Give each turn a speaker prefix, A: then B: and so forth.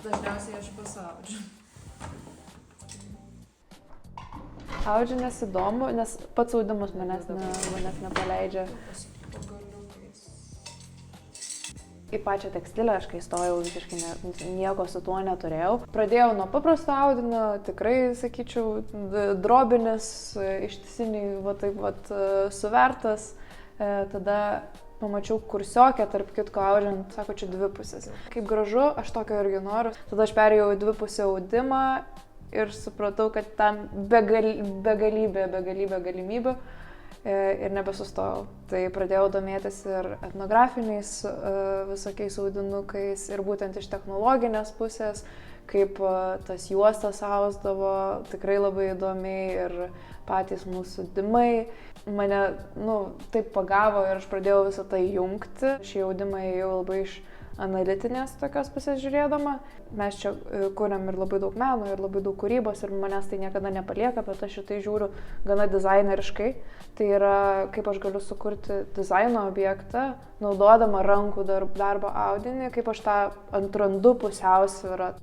A: dažniausiai aš pasaudžiu.
B: Audžiu, nes įdomu, nes pats audimas manęs nepaleidžia. Į pačią tekstilę aš kai stojau visiškai nieko su tuo neturėjau. Pradėjau nuo paprasto audinio, tikrai, sakyčiau, drobinis, ištisiniai, va taip vat suvertas. Tada pamačiau kursiokę, tarp kitko audžiant, sako, čia dvipusės. Kaip gražu, aš tokio irgi noriu. Tada aš perėjau į dvipusę audimą ir supratau, kad tam begalybė galimybių ir nebesustojau. Tai pradėjau domėtis ir etnografiniais visokiais audinukais ir būtent iš technologinės pusės, kaip tas juostas ausdavo, tikrai labai įdomiai ir patys mūsų dimai. Mane, taip pagavo ir aš pradėjau visą tai jungti. Šį audimą ėjau labai iš analitinės tokios pusės žiūrėdama. Mes čia kuriam ir labai daug meno, ir labai daug kūrybos ir manęs tai niekada nepalieka, bet aš šitai žiūriu gana dizaineriškai. Tai yra, kaip aš galiu sukurti dizaino objektą, naudodama rankų darbo audinį, kaip aš tą atrandu pusiausvyrą.